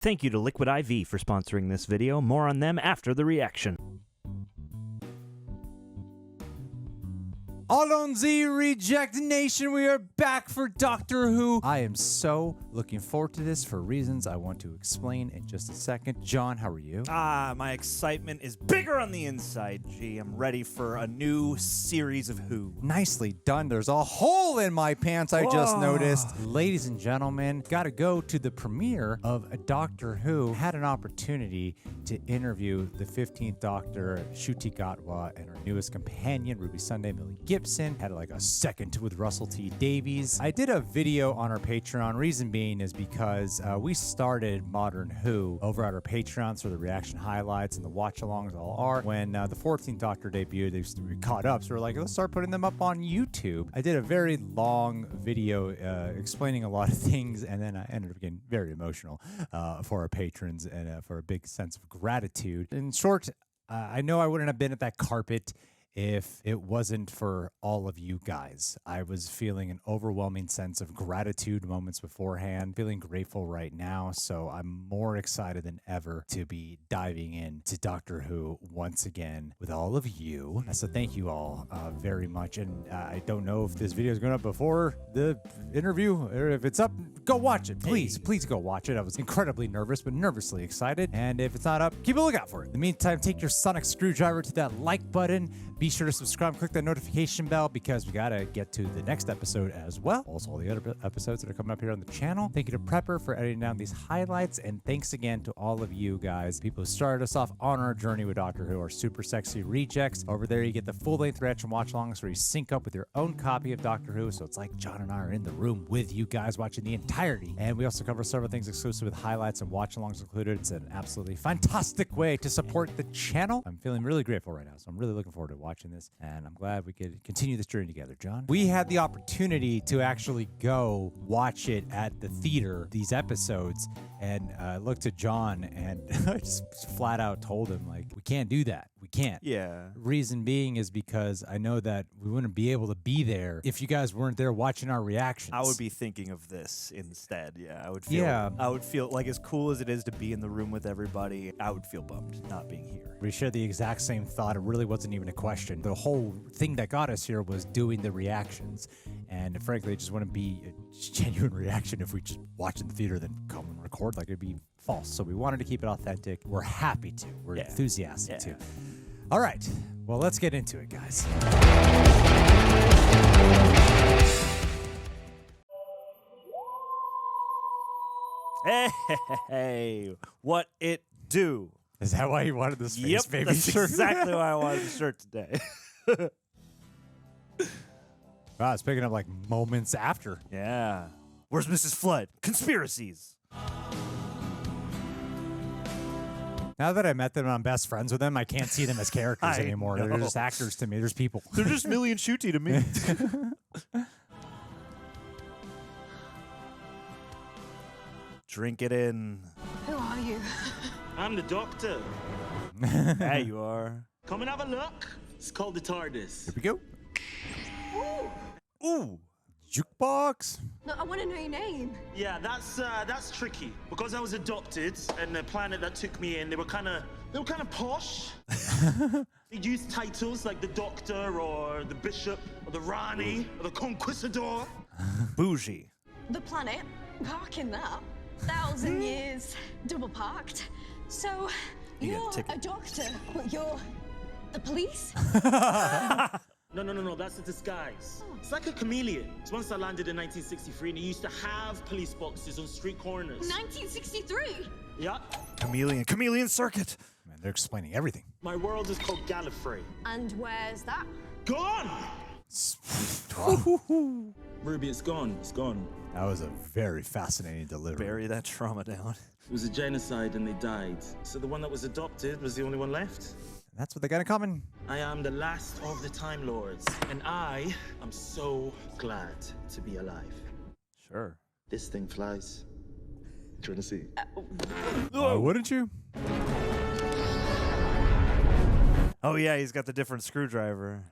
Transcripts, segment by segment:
Thank you to Liquid IV for sponsoring this video. More on them after the reaction. Allons-y, Reject Nation, we are back for Doctor Who. I am so looking forward to this for reasons I want to explain in just a second. John, how are you? My excitement is bigger on the inside, G. I'm ready for a new series of Who. Nicely done. There's a hole in my pants, I just noticed. Ladies and gentlemen, gotta go to the premiere of a Doctor Who. Had an opportunity to interview the 15th Doctor, Ncuti Gatwa, and her newest companion, Ruby Sunday, Millie Gibson. Had like a second with Russel T. Davies. I did a video on our Patreon. Reason being is because we started Modern Who over at our Patreon, so the reaction highlights and the watch-alongs all are. When the 14th Doctor debuted, they caught up, so we're like, let's start putting them up on YouTube. I did a very long video explaining a lot of things, and then I ended up getting very emotional for our patrons and for a big sense of gratitude. In short, I know I wouldn't have been at that carpet if it wasn't for all of you guys. I was feeling an overwhelming sense of gratitude moments beforehand, feeling grateful right now, so I'm more excited than ever to be diving into Doctor Who once again with all of you. So thank you all very much, and I don't know if this video is going up before the interview, or if it's up, go watch it. Please go watch it. I was incredibly nervous, but nervously excited, and if it's not up, keep a lookout for it. In the meantime, take your sonic screwdriver to that like button. Be sure to subscribe, click that notification bell, because we gotta get to the next episode as well. Also, all the other episodes that are coming up here on the channel. Thank you to Prepper for editing down these highlights, and thanks again to all of you guys, people who started us off on our journey with Doctor Who, our super sexy rejects. Over there, you get the full-length reaction watch-alongs where you sync up with your own copy of Doctor Who, so it's like John and I are in the room with you guys watching the entirety. And we also cover several things exclusive with highlights and watch-alongs included. It's an absolutely fantastic way to support the channel. I'm feeling really grateful right now, so I'm really looking forward to watching this, and I'm glad we could continue this journey together, John. We had the opportunity to actually go watch it at the theater, these episodes, and I looked at John and I just flat out told him, like, we can't do that. We can't. Yeah. Reason being is because I know that we wouldn't be able to be there if you guys weren't there watching our reactions. I would be thinking of this instead. Yeah, I would feel like, as cool as it is to be in the room with everybody, I would feel bummed not being here. We shared the exact same thought. It really wasn't even a question. The whole thing that got us here was doing the reactions. And frankly, it just wouldn't be a genuine reaction if we just watch in the theater then come and record. Like, it'd be false. So we wanted to keep it authentic. We're happy to. We're enthusiastic to. All right. Well, let's get into it, guys. Hey, what it do? Is that why you wanted this Space Baby that's shirt? exactly why I wanted the shirt today. Wow, it's picking up like moments after. Yeah. Where's Mrs. Flood? Conspiracies. Now that I met them and I'm best friends with them, I can't see them as characters anymore. know. They're just actors to me. There's people. They're just Millie and Ncuti to me. Drink it in. Who are you? I'm the doctor. There you are. Come and have a look. It's called the TARDIS. Here we go. Ooh. Jukebox. No, I want to know your name. Yeah, that's tricky because I was adopted, and the planet that took me in, they were kind of posh. They used titles like the Doctor or the Bishop or the Rani or the Conquistador. Bougie. The planet. Parking that. 1,000 years. Double parked. So, You you're get a a doctor, but you're the police? No, that's a disguise. It's like a chameleon. It's once I landed in 1963, and they used to have police boxes on street corners. 1963? Yeah. Chameleon circuit. Man, they're explaining everything. My world is called Gallifrey. And where's that? Gone! Wow. Ruby, it's gone. It's gone. That was a very fascinating delivery. Bury that trauma down. It was a genocide and they died. So the one that was adopted was the only one left. That's what they got in common. I am the last of the Time Lords, and I am so glad to be alive. Sure. This thing flies. Do you want to see? Wouldn't you? Oh yeah, he's got the different screwdriver.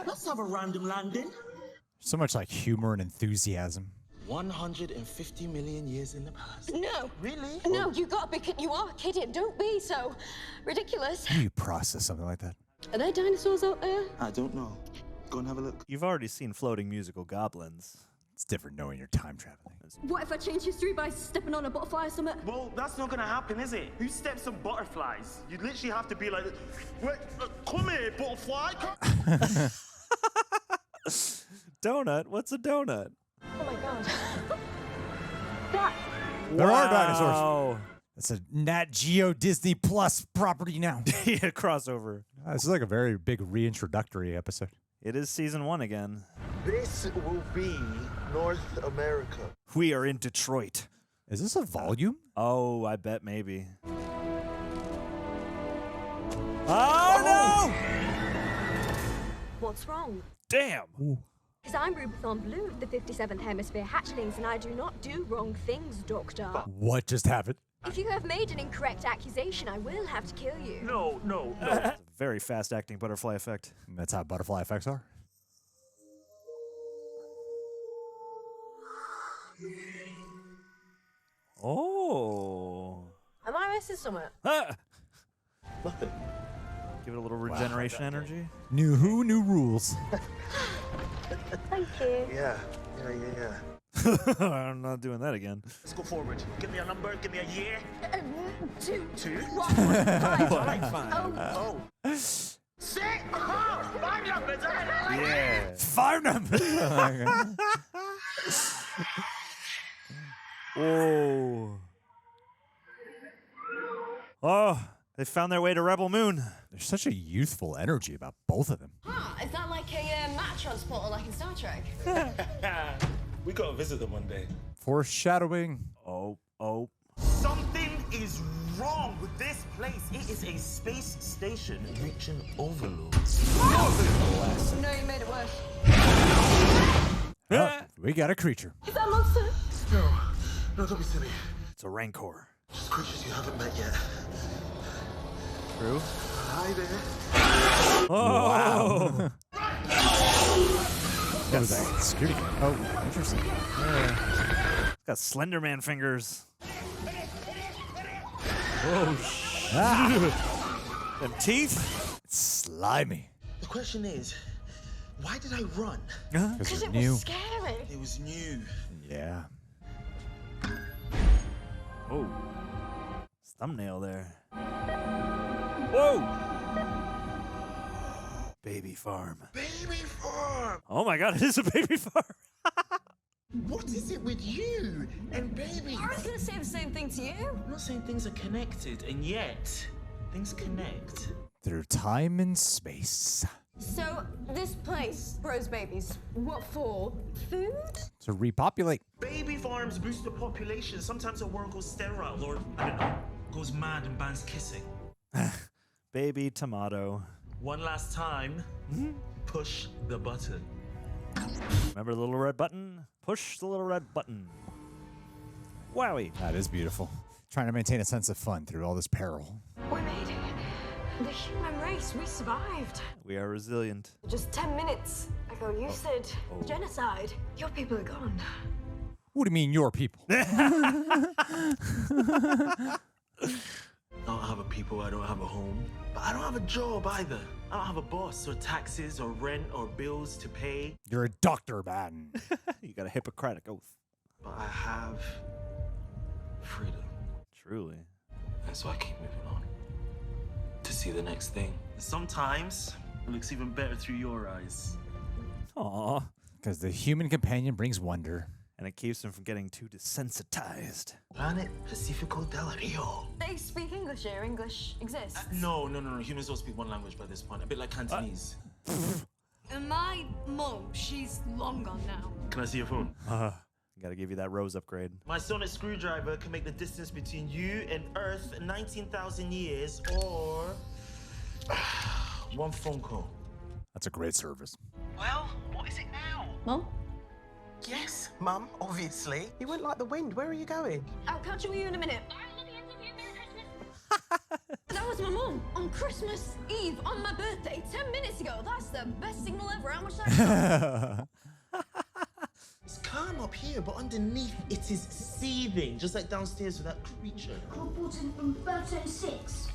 Let's have a random landing. So much like humor and enthusiasm. 150 million years in the past. No. Really? No, you are kidding. Don't be so ridiculous. How do you process something like that? Are there dinosaurs out there? I don't know. Go and have a look. You've already seen floating musical goblins. It's different knowing you're time traveling. What if I change history by stepping on a butterfly or something? Well, that's not gonna happen, is it? Who steps on butterflies? You literally have to be like, wait, come here, butterfly. Donut? What's a donut? Oh my god. There are dinosaurs. Wow. That's a Nat Geo Disney Plus property now. Yeah, crossover. This is like a very big reintroductory episode. It is season 1 again. This will be North America. We are in Detroit. Is this a volume? Oh, I bet maybe. Oh, no! What's wrong? Damn. Because I'm Rubython Blue of the 57th Hemisphere Hatchlings, and I do not do wrong things, Doctor. What just happened? If you have made an incorrect accusation, I will have to kill you. No. It's a very fast acting butterfly effect. And that's how butterfly effects are. Oh. Am I missing something? Ah! Nothing. Give it a little regeneration energy. New who, new rules. Thank you. Yeah. I'm not doing that again. Let's go forward. Give me a number, give me a year. 2, 2. 1, 5. Fine. Oh, Six. Oh, 5 numbers. Yeah. 5 numbers. Oh. Oh, they found their way to Rebel Moon. There's such a youthful energy about both of them. is that like a matter transporter like in Star Trek? We gotta visit them one day. Foreshadowing. Oh. Something is wrong with this place. It is a space station reaching overload. No, you made it worse. Oh, we got a creature. Is that a monster? No, don't be silly. It's a Rancor. Just creatures you haven't met yet. True. Hi there. Oh. What was that? Security cam. Oh, interesting. It's got Slenderman fingers. Oh, them teeth. It's slimy. The question is, why did I run? Because Because they're it new. was scary. It was new. Yeah. Oh. Thumbnail there. Whoa. Baby farm. Baby farm. Oh my god, it is a baby farm. What is it with you and baby? I was going to say the same thing to you. I'm not saying things are connected, and yet things connect. Through time and space. So, this place grows babies. What for? Food? To repopulate. Baby farms boost the population. Sometimes the world goes sterile, or I don't know, goes mad and bans kissing. Baby tomato. One last time, push the button. Remember the little red button? Push the little red button. Wowie. That is beautiful. Trying to maintain a sense of fun through all this peril. We made it. The human race, we survived. We are resilient. Just 10 minutes ago, you said genocide. Your people are gone. What do you mean, your people? I don't have a people, I don't have a home. But I don't have a job either. I don't have a boss, or taxes, or rent, or bills to pay. You're a doctor, man. You got a Hippocratic oath. But I have freedom. Truly. And so I keep moving on. To see the next thing. Sometimes it looks even better through your eyes. Aw. Because the human companion brings wonder. And it keeps him from getting too desensitized. Planet Pacifico del Rio. They speak English here. English exists. No. Humans don't speak one language by this point. A bit like Cantonese. And my mum, she's long gone now. Can I see your phone? Gotta give you that rose upgrade. My sonic screwdriver can make the distance between you and Earth 19,000 years, or one phone call. That's a great service. Well, what is it now? Mum? Yes, Mum, obviously. You went like the wind. Where are you going? I'll catch up with you in a minute. That was my mum on Christmas Eve on my birthday 10 minutes ago. That's the best signal ever. How much that? calm up here, but underneath it is seething, just like downstairs with that creature. Reporting from 36.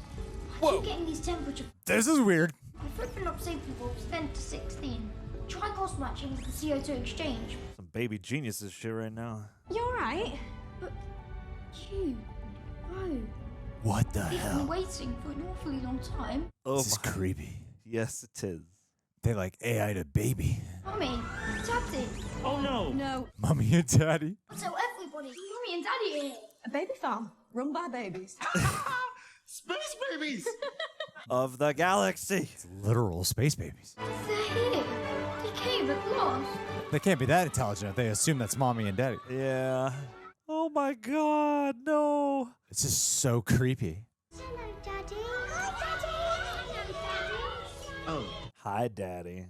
Whoa. Keep getting these temperature. This is weird. I'm flipping up safety bulbs 10 to 16. Try cost matching with the CO2 exchange. Some baby geniuses shit right now. You alright? But you, whoa. What the We've hell? been waiting for an awfully long time. Oh, This is creepy. yes, it is. They like AI'd a baby. Mummy, Daddy. Oh no! No. Mommy and Daddy. So everybody, Mummy and Daddy are here. A baby farm run by babies. Space babies! Of the galaxy. It's literal space babies. They're here. They came at last. They can't be that intelligent if they assume that's Mommy and Daddy. Yeah. Oh my god, no. It's just so creepy. Hello, Daddy. Hi, Daddy. Hello, Daddy. Oh. Hi, Daddy.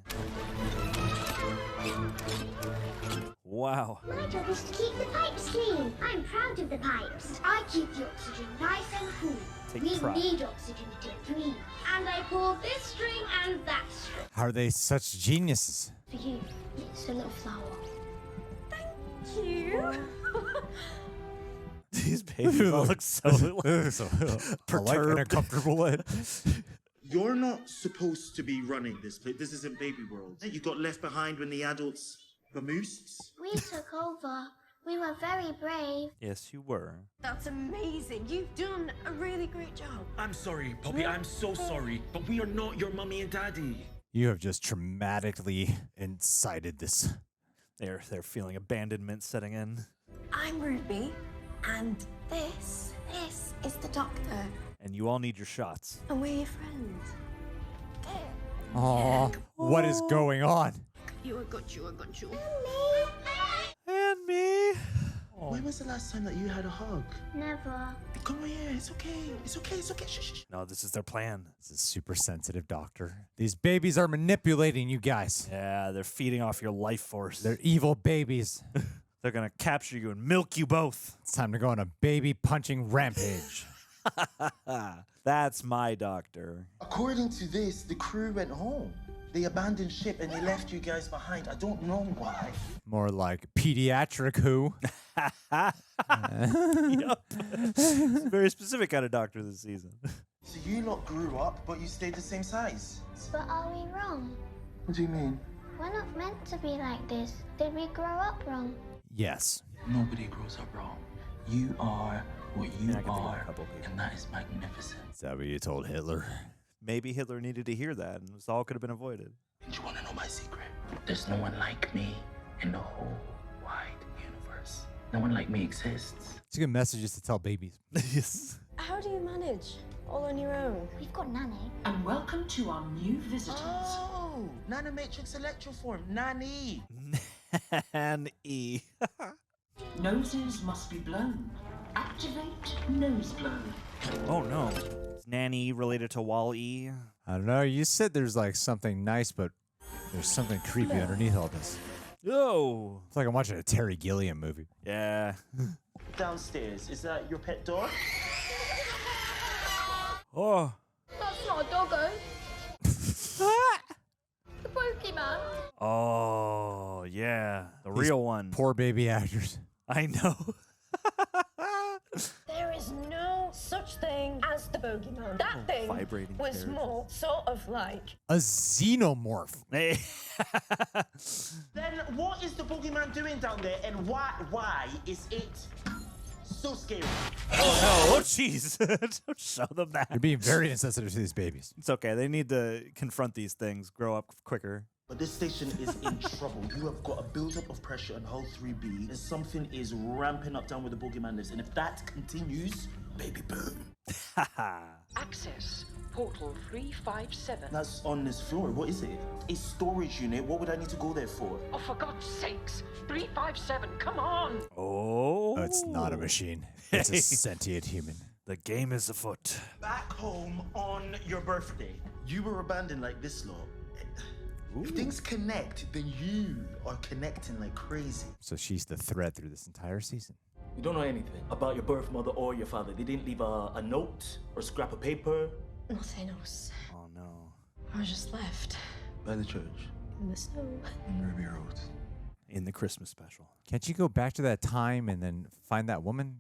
Wow. My job is to keep the pipes clean. I'm proud of the pipes. I keep the oxygen nice and cool. Take We pride. need oxygen to breathe. And I pull this string and that string. How are they such geniuses? For you, it's a little flower. Thank you. These babies all look so Perturbed and uncomfortable. You're not supposed to be running this place. This isn't baby world. You got left behind when the adults vamoosed. We took over. We were very brave. Yes, you were. That's amazing. You've done a really great job. I'm sorry, Poppy, I'm so sorry, but we are not your mummy and daddy. You have just traumatically incited this. They're feeling abandonment setting in. I'm Ruby, and this is the doctor, And you all need your shots. and we're your friends. Aw, what is going on? You are good, you are good, you. And me. When was the last time that you had a hug? Never. Come on here. It's okay. It's okay. It's okay. Shh, shh, shh. No, this is their plan. This is super sensitive, doctor. These babies are manipulating you guys. Yeah, they're feeding off your life force. They're evil babies. They're gonna capture you and milk you both. It's time to go on a baby punching rampage. That's my doctor. According to this, the crew went home. They abandoned ship and they left you guys behind. I don't know why. More like pediatric who. Yup. It's a very specific kind of doctor this season. So you lot grew up, but you stayed the same size. But are we wrong? What do you mean? We're not meant to be like this. Did we grow up wrong? Yes. Nobody grows up wrong. You are what you I can think of a are, couple people. and that is magnificent. Is that what you told Hitler? Maybe Hitler needed to hear that, and this all could have been avoided. And you want to know my secret? There's no one like me in the whole wide universe. No one like me exists. It's a good message to tell babies. Yes. How do you manage all on your own? We've got Nanny. And welcome to our new visitors. Oh, Nanomatrix Electroform, Nanny. And E. Noses must be blown. Activate nose blow. Oh no. Is Nanny related to Wall-E? I don't know. You said there's like something nice, but there's something creepy underneath all this. Oh. It's like I'm watching a Terry Gilliam movie. Yeah. Downstairs, is that your pet dog? Oh. That's not a doggo. The Pokemon. Oh, yeah. The real one. Poor baby actors. I know. There is no such thing as the bogeyman. That thing vibrating was characters. more sort of like A xenomorph. Hey. Then what is the boogeyman doing down there, and why is it so scary? Oh, no. Oh, jeez. Don't show them that. You're being very insensitive to these babies. It's okay. They need to confront these things, grow up quicker. But this station is in trouble. You have got a build-up of pressure on hull 3B, and something is ramping up down where the boogeyman lives. And if that continues, baby boom. Access portal 357. That's on this floor. What is it? A storage unit. What would I need to go there for? Oh, for God's sakes. 357, come on. Oh. Oh, it's not a machine. It's a sentient human. The game is afoot. Back home on your birthday, you were abandoned like this lot. If things connect, then you are connecting like crazy. So she's the thread through this entire season. You don't know anything about your birth mother or your father. They didn't leave a note or scrap of paper. nothing else. Oh, no. I was just left By the church. in the snow. On Ruby Road. in the Christmas special. Can't you go back to that time and then find that woman?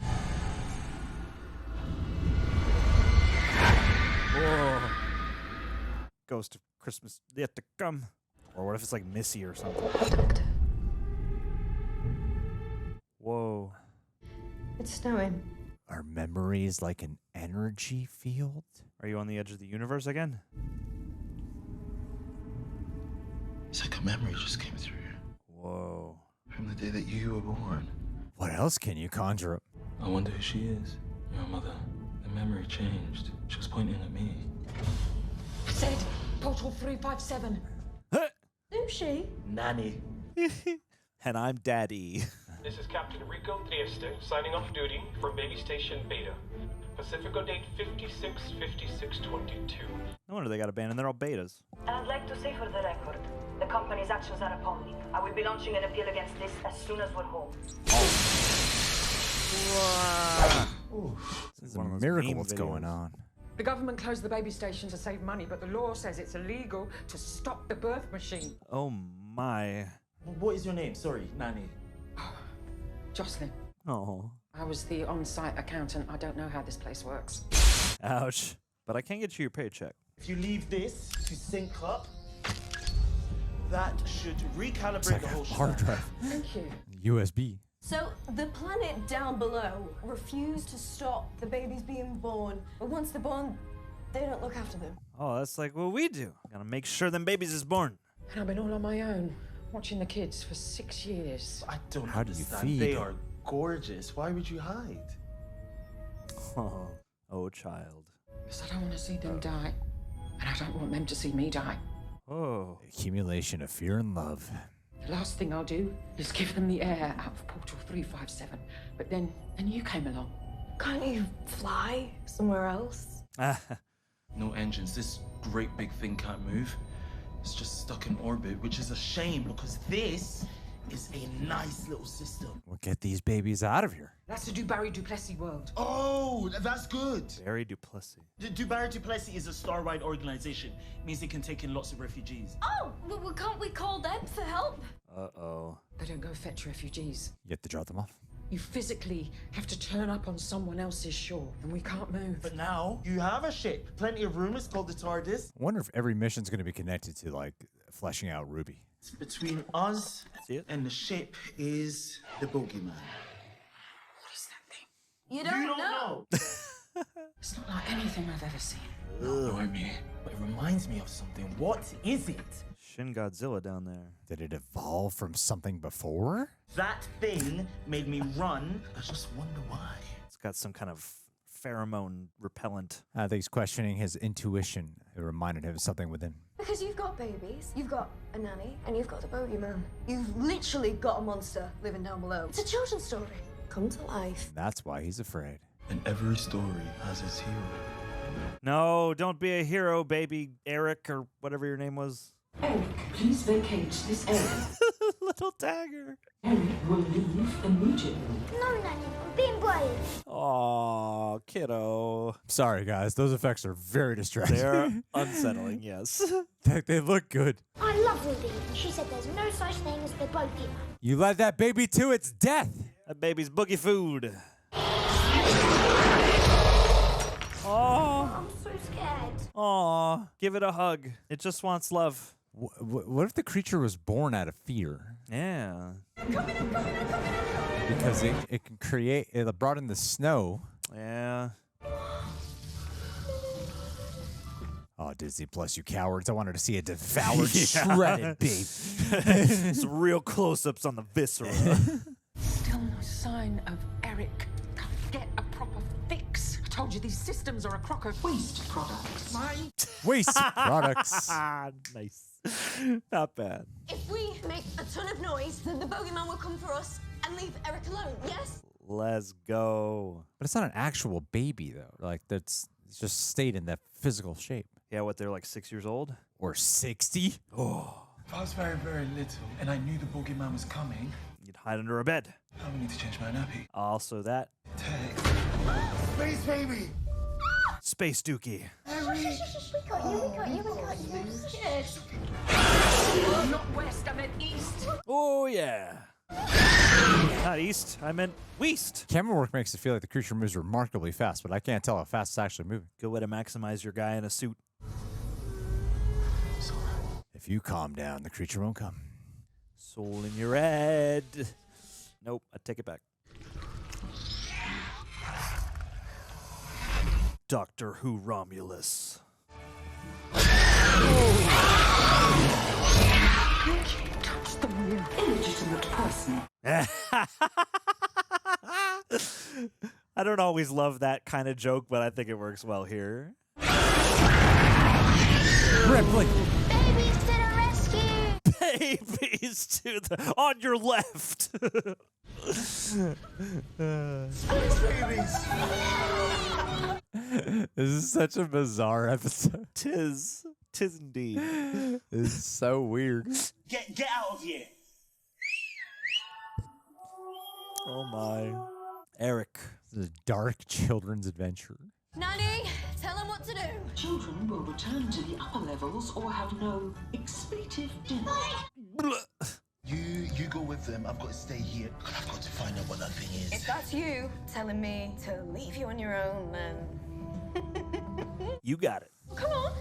Whoa. Ghost of Christmas yet to come. Or what if it's like Missy or something? Whoa. It's snowing. Are memories like an energy field? Are you on the edge of the universe again? It's like a memory just came through. Whoa. From the day that you were born. What else can you conjure up? I wonder who she is. Your mother. The memory changed. She was pointing at me. Said Portal 357. Who's she? Nanny. And I'm Daddy. This is Captain Rico Trieste signing off duty for Baby Station Beta. Pacifico date 56-56-22. No wonder they got abandoned. They're all betas. And I'd like to say for the record, the company's actions are appalling. I will be launching an appeal against this as soon as we're home. This is a miracle what's going on. The government closed the baby station to save money, but the law says it's illegal to stop the birth machine. Oh my. What is your name? Sorry, Nanny. Jocelyn. Oh. I was the on-site accountant. I don't know how this place works. Ouch. But I can't get you your paycheck. If you leave this to sync up, that should recalibrate the whole hard drive. Thank you. USB. So, the planet down below refused to stop the babies being born. But once they're born, they don't look after them. Oh, that's like what we do. Gotta make sure them babies is born. And I've been all on my own, watching the kids for 6 years. I don't How do you understand. feed? They are gorgeous. Why would you hide? Oh, child. Because I don't want to see them die. And I don't want them to see me die. Oh. Accumulation of fear and love. The last thing I'll do is give them the air out of Portal 357. But then you came along. Can't you fly somewhere else? No engines. This great big thing can't move. It's just stuck in orbit, which is a shame because this is a nice little system. We'll get these babies out of here. That's the Dubarry Duplessis world. Oh, that's good. Barry Duplessis. Dubarry Duplessis is a star-wide organization. It means they can take in lots of refugees. Oh, well, can't we call them for help? Uh-oh. They don't go fetch refugees. You have to drop them off. You physically have to turn up on someone else's shore, and we can't move. But now, you have a ship. Plenty of room. It's called the TARDIS. I wonder if every mission's going to be connected to, like, fleshing out Ruby. Between us and the ship is the bogeyman. What is that thing? You don't know. It's not like anything I've ever seen. No, I mean, But it reminds me of something. What is it? Shin Godzilla down there. Did it evolve from something before? That thing made me run. I just wonder why. It's got some kind of pheromone repellent. I think he's questioning his intuition. It reminded him of something within. Because you've got babies, you've got a nanny, and you've got the bogeyman. You've literally got a monster living down below. It's a children's story. Come to life. That's why he's afraid. and every story has its hero. No, don't be a hero, baby Eric, or whatever your name was. Eric, please vacate this area. Little dagger. Eric will leave immediately. No, Nanny, I'm being brave. Aw, kiddo. Sorry, guys. Those effects are very distracting. They're unsettling, yes. They look good. I love Ruby. She said there's no such thing as the bogeyman. You led that baby to its death. That baby's boogie food. Oh, I'm so scared. Aw, give it a hug. It just wants love. What if the creature was born out of fear? Yeah. Because it can create, it brought in the snow. Yeah. Oh, Disney Plus, you cowards. I wanted to see a devoured, shredded baby. Some real close-ups on the viscera. Still no sign of Eric. Can't get a proper fix. I told you these systems are a crock of waste products. Waste products. Nice. Not bad. If we make a ton of noise, then the bogeyman will come for us and leave Eric alone, yes? Let's go. But it's not an actual baby, though. Like, it's just stayed in that physical shape. Yeah, what, they're like 6 years old? Or 60? Oh. If I was very, very little and I knew the boogeyman was coming, You'd hide under a bed. I would need to change my nappy. Also that. Space baby! Space Dookie. We got you. Yes. Not west, I meant east. Oh, yeah. Not east, I meant west. Camera work makes it feel like the creature moves remarkably fast, but I can't tell how fast it's actually moving. Good way to maximize your guy in a suit. If you calm down, the creature won't come. Soul in your head. Nope, I take it back. Doctor Who Romulus. Touch the real illegitimate person. I don't always love that kind of joke, but I think it works well here. Ripley. Babies to the rescue. Babies to the... On your left. This is such a bizarre episode. Tis indeed. This is so weird. Get out of here. Oh my. Eric. This is a dark children's adventure. Nanny, tell him what to do. Children will return to the upper levels or have no expletive dinner. You go with them. I've got to stay here. I've got to find out what that thing is. If that's you telling me to leave you on your own, then... You got it. Come on.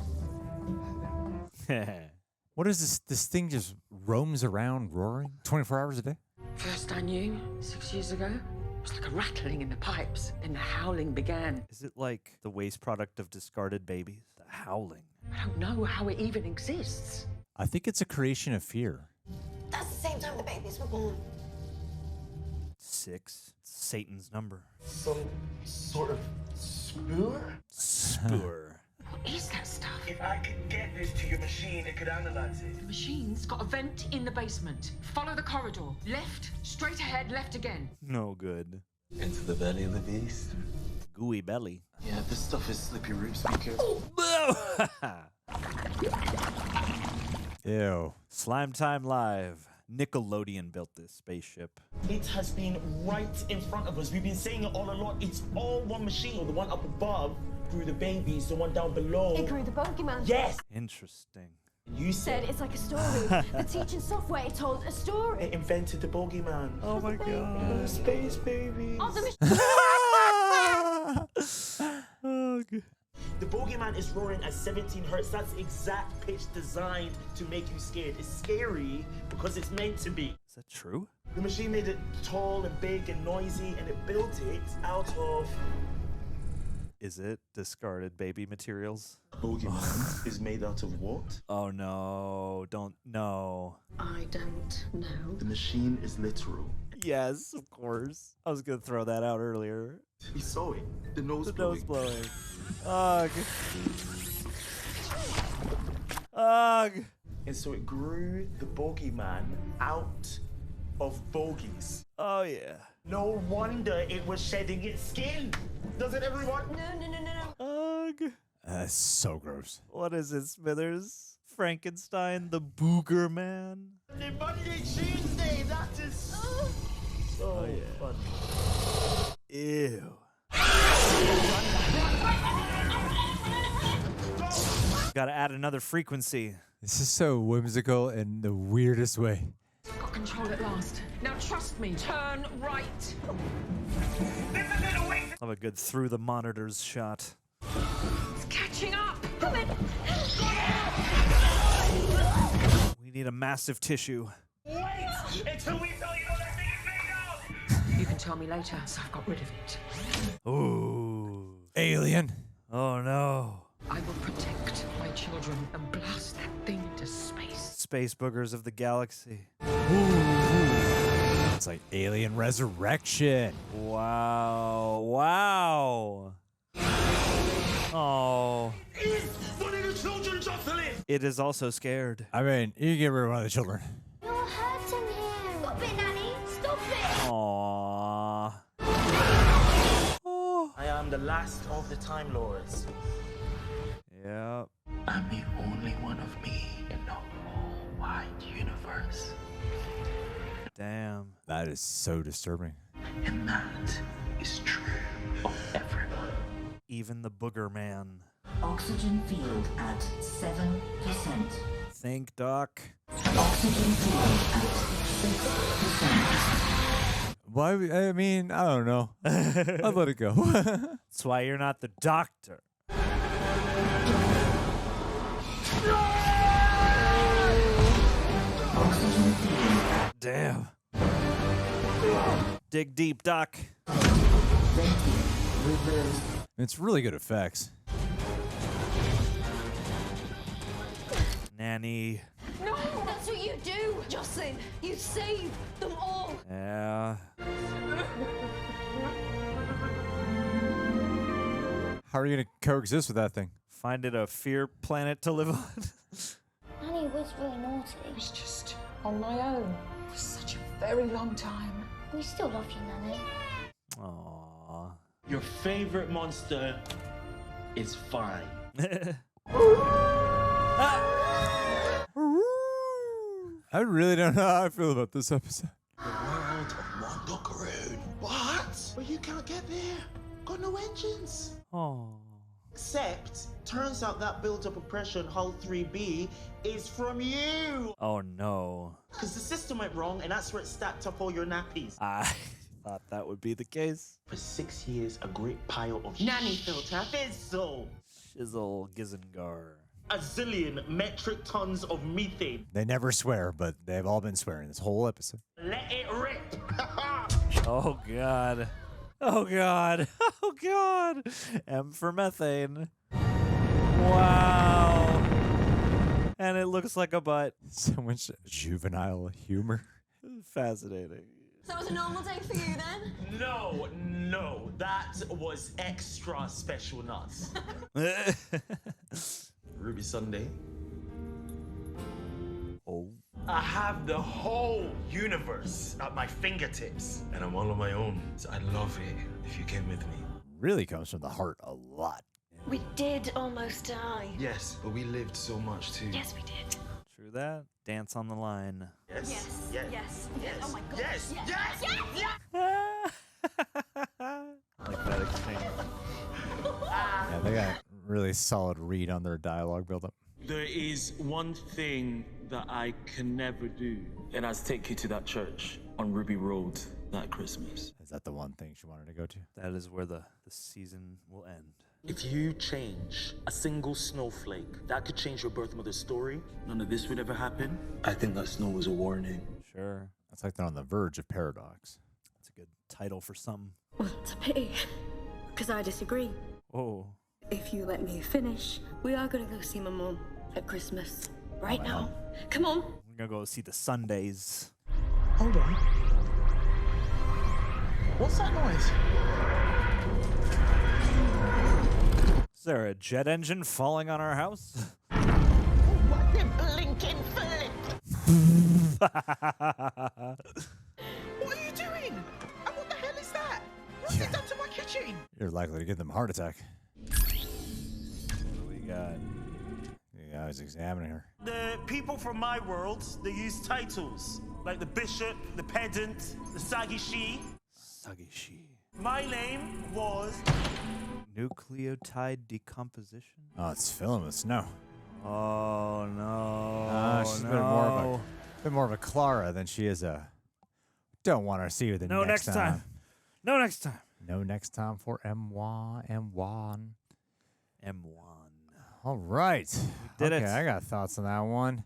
What is this? This thing just roams around roaring 24 hours a day? First I knew, 6 years ago, it was like a rattling in the pipes. Then the howling began. Is it like the waste product of discarded babies? The howling. I don't know how it even exists. I think it's a creation of fear. That's the same time the babies were born. 6. It's Satan's number. Some sort of spoor? Spoor. What is that stuff? If I could get this to your machine, it could analyze it. The machine's got a vent in the basement. Follow the corridor. Left, straight ahead, left again. No good. Into the belly of the beast. Gooey belly. Yeah, this stuff is slippery roots. Be careful. Ew. Slime Time Live. Nickelodeon built this spaceship. It has been right in front of us. We've been saying it all along. It's all one machine. The one up above grew the babies. The one down below. It grew the bogeyman. Yes. Interesting. You Said said it's like a story. The teaching software told a story. it invented the bogeyman. Oh my god. Space babies. Of the Oh, good. The bogeyman is roaring at 17 hertz. That's the exact pitch designed to make you scared. It's scary because it's meant to be. Is that true? The machine made it tall and big and noisy, and it built it out of... Is it discarded baby materials? Bogeyman is made out of what? Oh no, don't, no. I don't know. The machine is literal. Yes, of course. I was gonna throw that out earlier. We saw it. The nose The blowing. nose blowing. Ugh. Ugh. And so it grew the bogeyman out of bogies. Oh yeah. No wonder it was shedding its skin. Doesn't everyone? No. Ugh. That's so gross. What is it, Smithers? Frankenstein, the Booger Man? The Monday, Tuesday, that is so fun. Ew. Gotta add another frequency. This is so whimsical in the weirdest way. Got control at last. Now trust me. Turn right. Love a good through the monitors shot. It's catching up. Come in. We need a massive tissue. Wait until we tell you what that thing is made of. You can tell me later, so I've got rid of it. Ooh. Alien. Oh no. I will protect my children and blast that thing into space. Space boogers of the galaxy. It's like Alien Resurrection. Wow. Wow. Oh. Is one of the children Jocelyn? It is also scared. I mean, you can get rid of one of the children. You're hurting him. Stop it, Nanny. Stop it. Aww. Oh. I am the last of the Time Lords. Yeah. I'm the only one of me in the whole wide universe. Damn. That is so disturbing. And that is true of everyone. Even the booger man. Oxygen field at 7%. Think, Doc. Oxygen field at 6%. Why? I mean, I don't know. I'll let it go. That's why you're not the doctor. Damn. Dig deep, Doc. It's really good effects. Nanny. No, that's what you do, Jocelyn. You save them all. Yeah. How are you going to coexist with that thing? Find it a fear planet to live on. Nanny was really naughty. I was just on my own for such a very long time. We still love you, Nanny. Aww. Your favorite monster is fine. I really don't know how I feel about this episode. The world of Mondokaroon. What? But you can't get there. Got no engines. Oh. Except, turns out that build-up of pressure in Hull 3B is from you. Oh no. Because the system went wrong, and that's where it stacked up all your nappies. I thought that would be the case. For 6 years, a great pile of Nanny filter. fizzle. Shizzle Gizengar. A zillion metric tons of methane. They never swear, but they've all been swearing this whole episode. Let it rip. Oh god. Oh god. Oh god. M for methane. Wow. And it looks like a butt. So much juvenile humor. Fascinating. So it was a normal day for you then? No, that was extra special nuts. Ruby Sunday. Oh. I have the whole universe at my fingertips, and I'm all on my own. So I'd love it if you came with me. Really comes from the heart a lot. We did almost die. Yes, but we lived so much too. Yes, we did. True that. Dance on the line. Yes. Yes. Oh my god. Yes. Like that exchange. Yeah, they got really solid read on their dialogue buildup. There is one thing that I can never do, and that's take you to that church on Ruby Road that Christmas. Is that the one thing she wanted to go to? That is where the season will end. If you change a single snowflake, that could change your birth mother's story. None of this would ever happen. I think that snow was a warning. Sure. That's like they're on the verge of paradox. That's a good title for some. Well, it's a pity, because I disagree. Oh. If you let me finish, we are going to go see my mum at Christmas. Right now. Come on. We're going to go see the Sundays. Hold on. What's that noise? Is there a jet engine falling on our house? What the blinking flip? What are you doing? And what the hell is that? What's it done to my kitchen? You're likely to give them a heart attack. What do we got? Yeah, I was examining her. The people from my world, they use titles like the bishop, the pedant, the sagishi. Sagishi. My name was Nucleotide decomposition? Oh, it's filling with snow. Oh, no. She's no. been more of a Clara than she is a... Don't want to see her the next time. No next time. No next time for M1. M1. All right. We did it. I got thoughts on that one.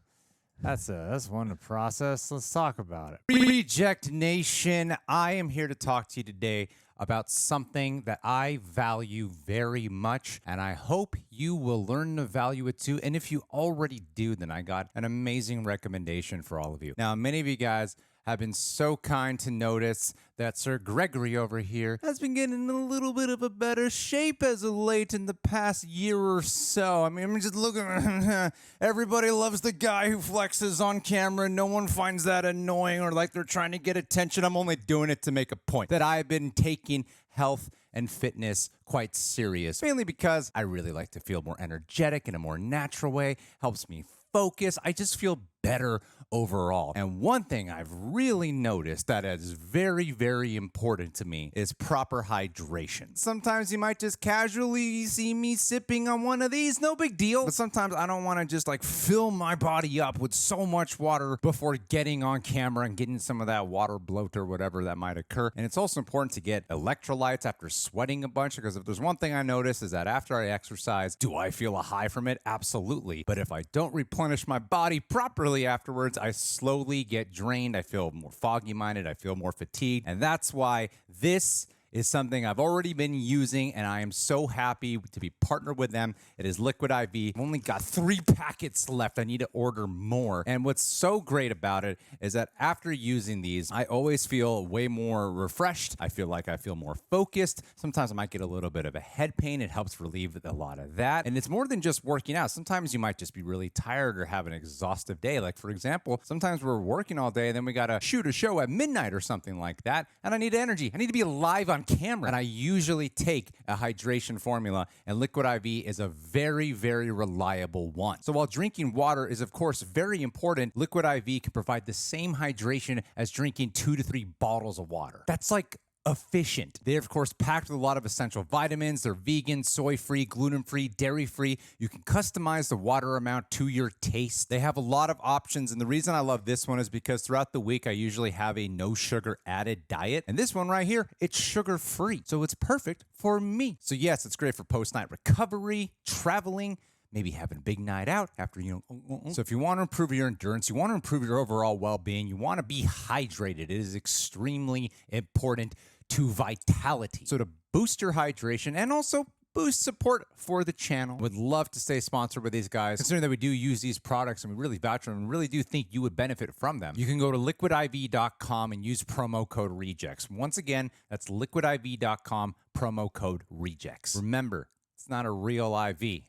That's one to process. Let's talk about it. Reject Nation, I am here to talk to you today about something that I value very much, and I hope you will learn to value it too. And if you already do, then I got an amazing recommendation for all of you. Now, many of you guys have been so kind to notice that Sir Gregory over here has been getting in a little bit of a better shape as of late in the past year or so. I mean, I'm just looking at everybody loves the guy who flexes on camera. No one finds that annoying or like they're trying to get attention. I'm only doing it to make a point that I've been taking health and fitness quite serious, mainly because I really like to feel more energetic in a more natural way, helps me focus. I just feel better overall. And one thing I've really noticed that is very, very important to me is proper hydration. Sometimes you might just casually see me sipping on one of these, no big deal. But sometimes I don't want to just like fill my body up with so much water before getting on camera and getting some of that water bloat or whatever that might occur. And it's also important to get electrolytes after sweating a bunch, because if there's one thing I notice is that after I exercise, do I feel a high from it? Absolutely. But if I don't replenish my body properly afterwards, I slowly get drained. I feel more foggy-minded. I feel more fatigued. And that's why this is something I've already been using, and I am so happy to be partnered with them. It is Liquid IV. I've only got 3 packets left. I need to order more. And what's so great about it is that after using these, I always feel way more refreshed. I feel like I feel more focused. Sometimes I might get a little bit of a head pain. It helps relieve a lot of that. And it's more than just working out. Sometimes you might just be really tired or have an exhaustive day. Like, for example, sometimes we're working all day, and then we got to shoot a show at midnight or something like that, and I need energy. I need to be alive on camera. And I usually take a hydration formula, and Liquid IV is a very, very reliable one. So while drinking water is, of course, very important, Liquid IV can provide the same hydration as drinking 2 to 3 bottles of water. That's like efficient. They're, of course, packed with a lot of essential vitamins. They're vegan, soy-free, gluten-free, dairy-free. You can customize the water amount to your taste. They have a lot of options, and the reason I love this one is because throughout the week, I usually have a no sugar added diet, and this one right here, it's sugar-free, so it's perfect for me. So yes, it's great for post-night recovery, traveling, maybe having a big night out after, So if you want to improve your endurance, you want to improve your overall well-being, you want to be hydrated, it is extremely important to vitality. So to boost your hydration and also boost support for the channel, would love to stay sponsored with these guys. Considering that we do use these products and we really vouch for them and really do think you would benefit from them, you can go to liquidiv.com and use promo code REJECTS. Once again, that's liquidiv.com, promo code REJECTS. Remember, it's not a real IV,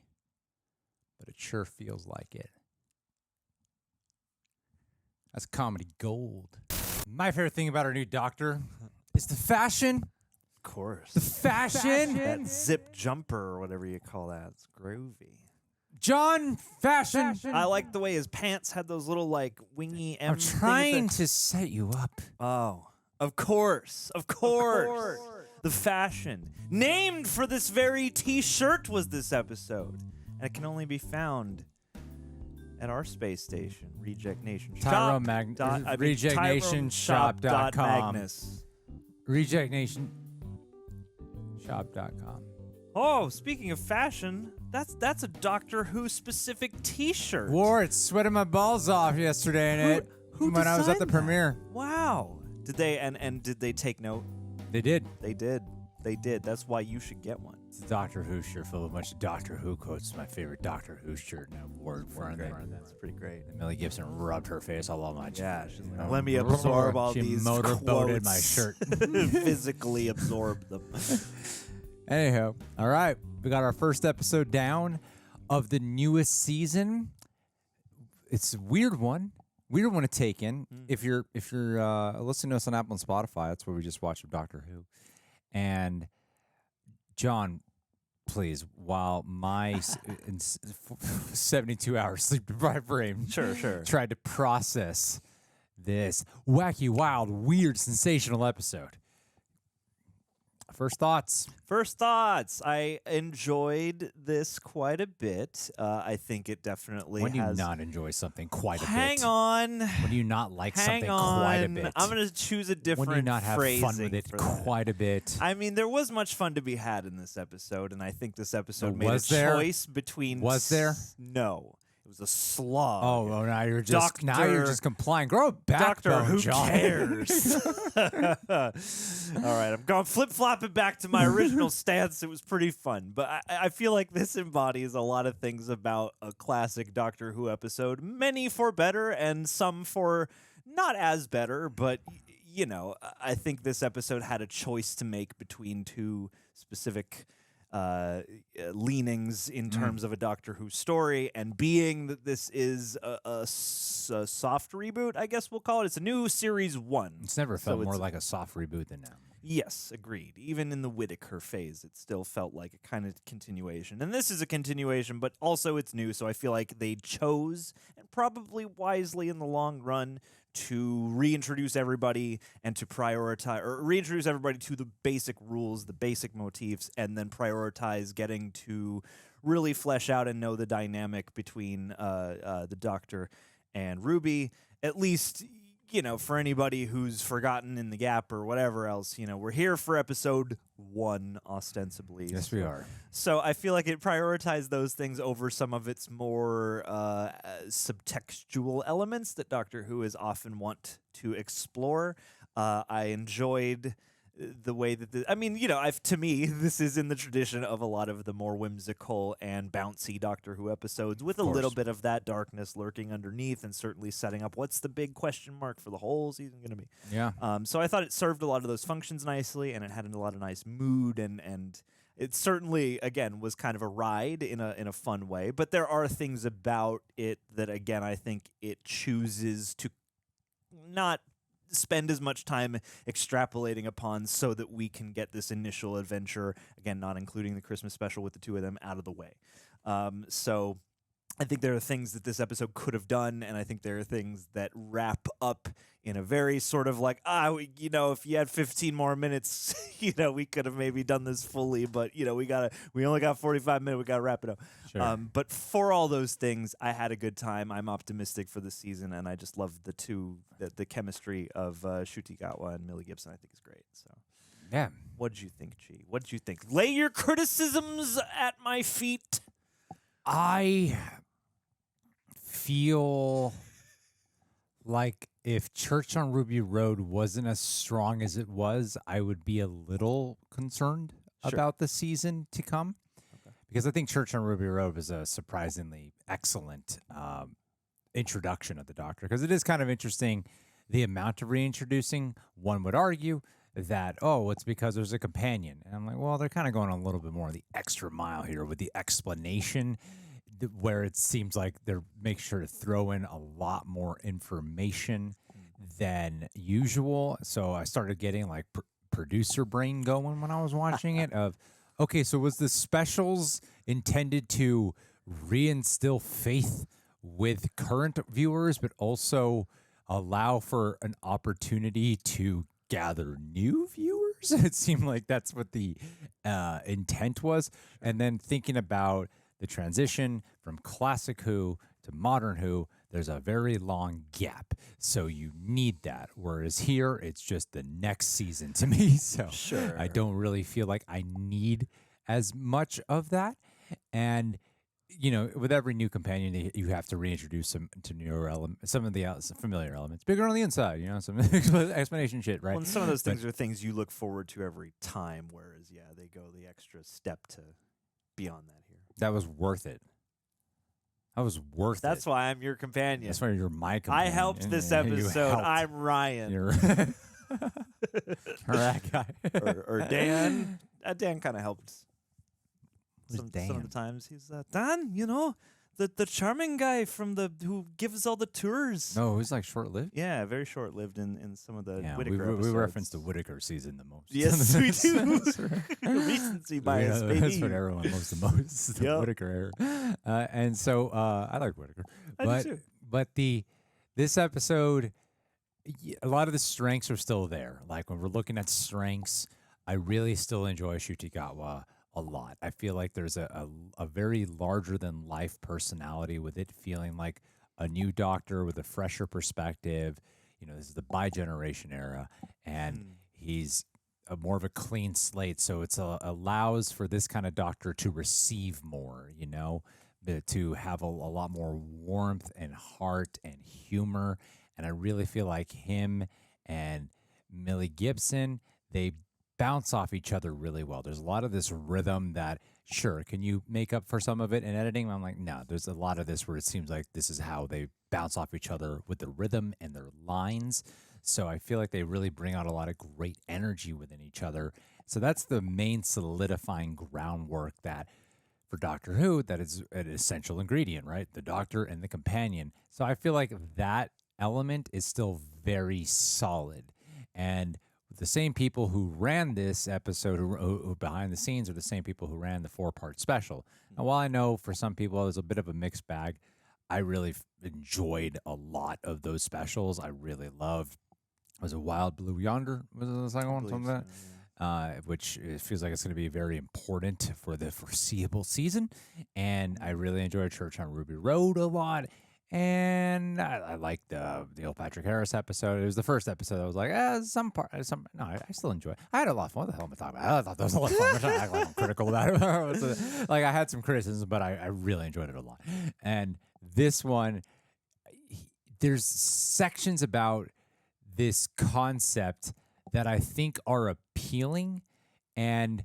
but it sure feels like it. That's comedy gold. My favorite thing about our new doctor is the fashion. Of course. The fashion. That zip jumper or whatever you call that. It's groovy. John, fashion. I like the way his pants had those little like wingy M. I'm trying to set you up. Oh, of course. Of course. The fashion. Named for this very t-shirt was this episode. And it can only be found at our space station, Reject Nation Shop. RejectNationShop.com. RejectNationShop.com. Oh, speaking of fashion, that's a Doctor Who specific t-shirt. Wore it, sweating my balls off yesterday in it when I was at the premiere. Wow. Did they and did they take note? They did. They did. They did. That's why you should get one. It's a Doctor Who shirt filled with a bunch of Doctor Who quotes. It's my favorite Doctor Who shirt, and I wore it for That's pretty great. And Millie Gibson rubbed her face all on my chest. Yeah, she's like, let me absorb all these motorboated quotes. my shirt. Physically absorb them. Anyhow, all right. We got our first episode down of the newest season. It's a weird one. Weird one to take in. If you're listening to us on Apple and Spotify, that's where we just watched Doctor Who. And John, please, while my 72-hour sleep-deprived brain tried to process this wacky, wild, weird, sensational episode. First thoughts. I enjoyed this quite a bit. I think it definitely When do you has... not enjoy something quite a bit? Hang on. When do you not like Hang something on. quite a bit? I'm going to choose a different When do you not have fun phrasing with it for that. quite a bit? I mean, there was much fun to be had in this episode, and I think this episode made was a there? choice between... Was there? No. It was a slog. Oh, now you're just complying. Grow a backbone, Doctor, who John. cares? All right, I'm going flip-flopping back to my original stance. It was pretty fun, but I feel like this embodies a lot of things about a classic Doctor Who episode, many for better and some for not as better, but I think this episode had a choice to make between two specific leanings in terms of a Doctor Who story, and being that this is a soft reboot, I guess we'll call it. It's a new series 1. It's never felt more like a soft reboot than now. Yes, agreed. Even in the Whittaker phase, it still felt like a kind of continuation. And this is a continuation, but also it's new, so I feel like they chose, and probably wisely in the long run, to reintroduce everybody and to prioritize, or reintroduce everybody to the basic rules, the basic motifs, and then prioritize getting to really flesh out and know the dynamic between the Doctor and Ruby. At least, for anybody who's forgotten in the gap or whatever else, we're here for episode 1, ostensibly. Yes, we are. So I feel like it prioritized those things over some of its more subtextual elements that Doctor Who is often want to explore. I enjoyed the way that to me, this is in the tradition of a lot of the more whimsical and bouncy Doctor Who episodes, with a little bit of that darkness lurking underneath, and certainly setting up what's the big question mark for the whole season going to be. Yeah. So I thought it served a lot of those functions nicely, and it had a lot of nice mood, and it certainly, again, was kind of a ride in a fun way. But there are things about it that, again, I think it chooses to not spend as much time extrapolating upon, so that we can get this initial adventure, again, not including the Christmas special with the two of them, out of the way. So I think there are things that this episode could have done, and I think there are things that wrap up in a very sort of like, if you had 15 more minutes, we could have maybe done this fully, but we only got 45 minutes, we got to wrap it up. Sure. But for all those things, I had a good time. I'm optimistic for the season, and I just love the chemistry of Ncuti Gatwa and Millie Gibson. I think is great. So, yeah. What did you think, Chi? What did you think? Lay your criticisms at my feet. I feel like if Church on Ruby Road wasn't as strong as it was, I would be a little concerned about the season to come. Because I think Church on Ruby Road was a surprisingly excellent introduction of the Doctor. Because it is kind of interesting, the amount of reintroducing. One would argue that, it's because there's a companion. And I'm like, well, they're kind of going a little bit more of the extra mile here with the explanation, where it seems like they're making sure to throw in a lot more information than usual. So I started getting like producer brain going when I was watching it of, okay, so was the specials intended to reinstill faith with current viewers, but also allow for an opportunity to gather new viewers? It seemed like that's what the intent was. And then thinking about the transition from classic Who to modern Who, there's a very long gap. So you need that. Whereas here, it's just the next season to me. So I don't really feel like I need as much of that. And, with every new companion, you have to reintroduce some to newer elements, some of the familiar elements. Bigger on the inside, some explanation shit, right? Well, and some of those things are things you look forward to every time, whereas, they go the extra step to beyond that here. That was worth it. That's why I'm your companion. That's why you're my companion. I helped this episode. I'm Ryan. You're that guy. or Dan. Dan kind of helped. Some of Dan? the times he's Dan, the charming guy from who gives all the tours. No, it was like short-lived. Yeah, very short-lived in some of the Yeah, Whittaker we episodes. reference the Whittaker season the most. Yes, we do. Recency bias, baby. That's what everyone loves the most, the Whittaker era. And so I like Whittaker. I do too. But this episode, a lot of the strengths are still there. Like when we're looking at strengths, I really still enjoy Ncuti Gatwa a lot. I feel like there's a very larger than life personality with it, feeling like a new Doctor with a fresher perspective. This is the bi-generation era, and he's more of a clean slate. So it's allows for this kind of Doctor to receive more, to have a lot more warmth and heart and humor. And I really feel like him and Millie Gibson, they bounce off each other really well. There's a lot of this rhythm that, sure, can you make up for some of it in editing? I'm like, no, there's a lot of this where it seems like this is how they bounce off each other with the rhythm and their lines. So I feel like they really bring out a lot of great energy within each other. So that's the main solidifying groundwork that for Doctor Who, that is an essential ingredient, right? The Doctor and the companion. So I feel like that element is still very solid. And the same people who ran this episode, who behind the scenes, are the same people who ran the 4-part special. And while I know for some people it was a bit of a mixed bag, I really enjoyed a lot of those specials. I really loved. Was it Wild Blue Yonder? Was it the second one? Something like that. Which it feels like it's going to be very important for the foreseeable season. And I really enjoyed Church on Ruby Road a lot. And I liked the Neil Patrick Harris episode. It was the first episode. I was like, I still enjoy it. I had a lot of fun. What the hell am I talking about? I thought that was a lot of fun. I act like I'm critical about it. Like, I had some criticisms, but I really enjoyed it a lot. And this one, there's sections about this concept that I think are appealing, and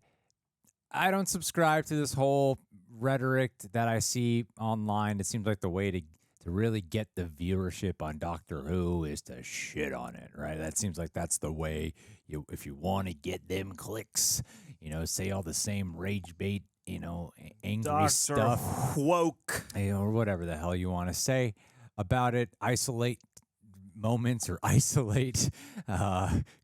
I don't subscribe to this whole rhetoric that I see online. It seems like the way to really get the viewership on Doctor Who is to shit on it, right? That seems like that's the way if you want to get them clicks, say all the same rage bait, angry Dr. stuff, woke, or whatever the hell you want to say about it. Isolate moments or isolate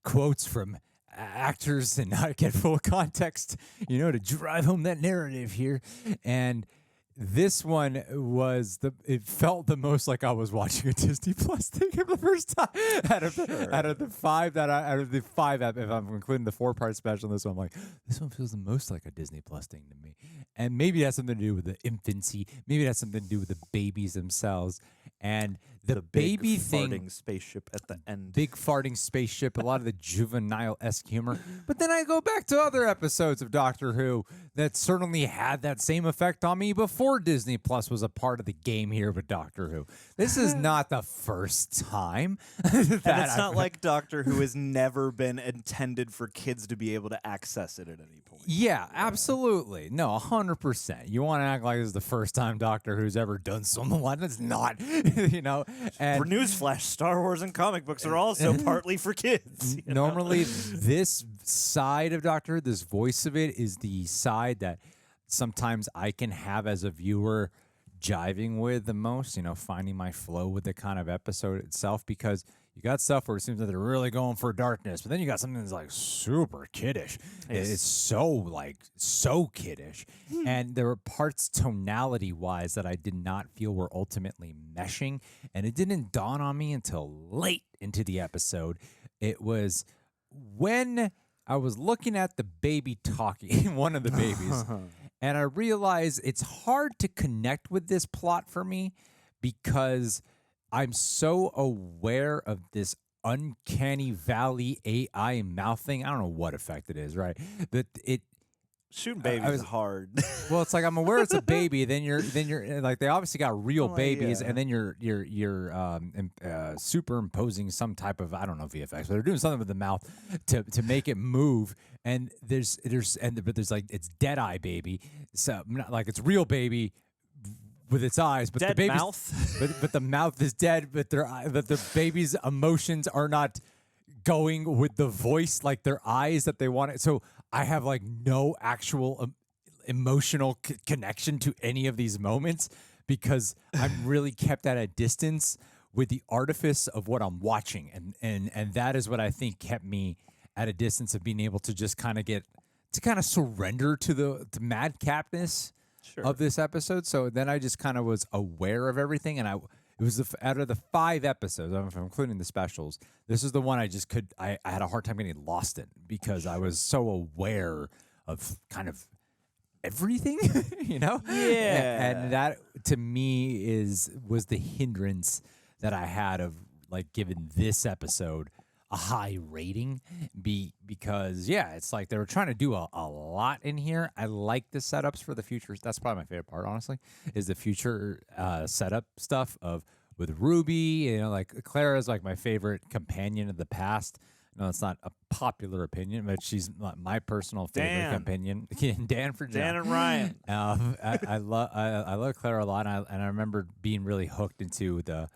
quotes from actors and not get full context, to drive home that narrative here. And this one it felt the most like I was watching a Disney Plus thing for the first time out of the five, if I'm including the 4-part special, this one, I'm like, this one feels the most like a Disney Plus thing to me. And maybe it has something to do with the infancy. Maybe it has something to do with the babies themselves. And the baby thing, farting spaceship at the end. Big farting spaceship, a lot of the juvenile-esque humor. But then I go back to other episodes of Doctor Who that certainly had that same effect on me before Disney Plus was a part of the game here with Doctor Who. This is not the first time. And it's not like Doctor Who has never been intended for kids to be able to access it at any point. Yeah, absolutely. No, 100%. You want to act like this is the first time Doctor Who's ever done something like that? It's not, And for newsflash, Star Wars and comic books are also partly for kids. Normally, this side of Doctor Who, this voice of it, is the side that sometimes I can have as a viewer jiving with the most, finding my flow with the kind of episode itself, because you got stuff where it seems that they're really going for darkness, but then you got something that's like super kiddish. It's so kiddish. And there were parts tonality wise that I did not feel were ultimately meshing. And it didn't dawn on me until late into the episode. It was when I was looking at the baby talking, one of the babies, and I realized it's hard to connect with this plot for me because I'm so aware of this uncanny valley AI mouthing. I don't know what effect it is, right? But shooting babies is hard. Well, it's like I'm aware it's a baby. Then you're like, they obviously got real babies, yeah. and then you're superimposing some type of, I don't know, VFX, but they're doing something with the mouth to make it move. And there's like, it's dead eye baby, so not like it's real baby with its eyes, but dead the baby's mouth. but the mouth is dead, but the baby's emotions are not going with the voice, like their eyes that they want it. So I have like no actual emotional connection to any of these moments because I'm really kept at a distance with the artifice of what I'm watching, and that is what I think kept me at a distance of being able to just kind of surrender to the madcapness of this episode. So then I just kind of was aware of everything, and it was out of the 5 episodes, if I'm including the specials, this is the one I had a hard time getting lost in because I was so aware of kind of everything, Yeah. And that to me was the hindrance that I had of like giving this episode a high rating because it's like they were trying to do a lot in here. I like the setups for the future. That's probably my favorite part, honestly, is the future setup stuff with Ruby. Like Clara's like my favorite companion of the past. No, it's not a popular opinion, but she's my personal favorite companion. Dan for John. Dan and Ryan. I love Clara a lot, and I remember being really hooked into the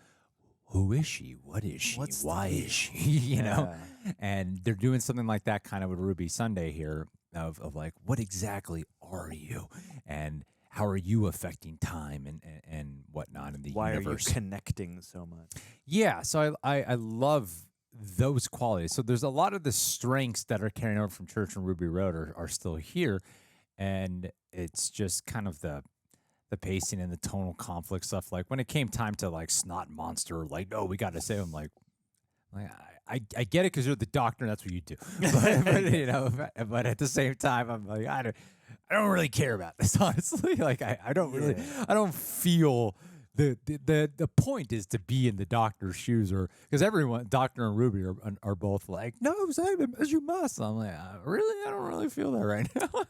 who is she? What is she? Why is she? you know? And they're doing something like that kind of with Ruby Sunday here of like, what exactly are you? And how are you affecting time and whatnot in the Why universe? are you connecting so much? Yeah, so I love those qualities. So there's a lot of the strengths that are carrying over from Church and Ruby Road are still here, and it's just kind of the pacing and the tonal conflict stuff. Like when it came time to like Snot Monster, like, no, we got to save him. Like I get it because you're the doctor and that's what you do. But, but at the same time, I'm like, I don't really care about this, honestly. Like I don't feel the point is to be in the doctor's shoes, or because everyone, Doctor and Ruby are both like, no, save him as you must. I'm like, really? I don't really feel that right now.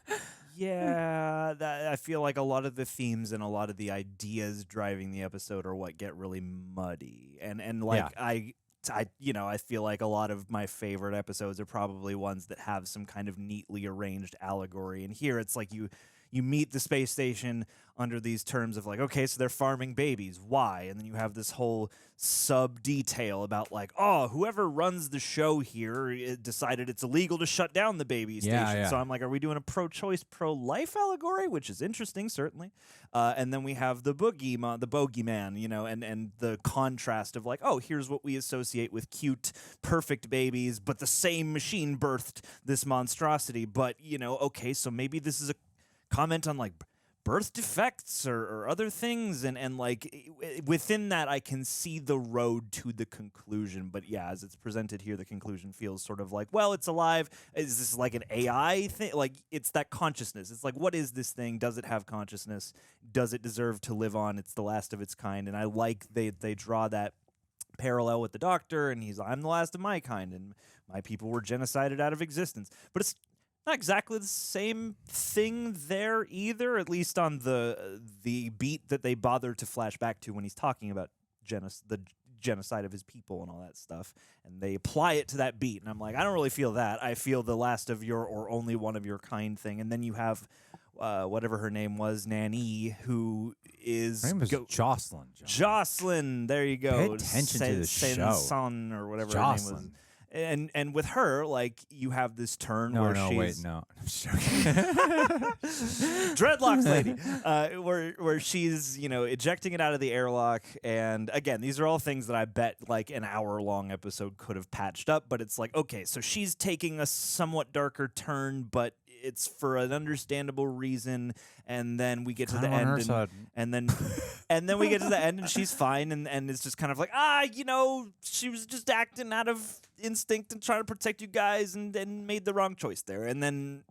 Yeah, I feel like a lot of the themes and a lot of the ideas driving the episode are what get really muddy. And like I feel like a lot of my favorite episodes are probably ones that have some kind of neatly arranged allegory. And here it's like you meet the space station under these terms of like, okay, so they're farming babies. Why? And then you have this whole sub detail about like, oh, whoever runs the show here decided it's illegal to shut down the baby station. Yeah. So I'm like, are we doing a pro-choice, pro-life allegory? Which is interesting, certainly. And then we have the bogeyman, and the contrast of like, oh, here's what we associate with cute, perfect babies, but the same machine birthed this monstrosity. But, okay, so maybe this is a comment on like birth defects or other things, and like within that I can see the road to the conclusion. But yeah, as it's presented here, the conclusion feels sort of like, well, it's alive. Is this like an AI thing? Like it's that consciousness. It's like, what is this thing? Does it have consciousness? Does it deserve to live on? It's the last of its kind. And I like they draw that parallel with the doctor, and he's like, I'm the last of my kind, and my people were genocided out of existence. But it's not exactly the same thing there either, at least on the beat that they bother to flash back to when he's talking about the genocide of his people and all that stuff, and they apply it to that beat, and I'm like, I don't really feel that. I feel the last of your or only one of your kind thing. And then you have whatever her name was, Nanny, who is... Her name was Jocelyn. Jocelyn, there you go. Pay attention to the show. Son or whatever Jocelyn. her name was. And with her, like, you have this turn where she's... No, I'm joking. Dreadlocks lady, where she's, ejecting it out of the airlock. And again, these are all things that I bet like an hour-long episode could have patched up. But it's like, okay, so she's taking a somewhat darker turn, but it's for an understandable reason. And then we get to the end, and then we get to the end, and she's fine, and it's just kind of like, she was just acting out of instinct and trying to protect you guys, and made the wrong choice there. And then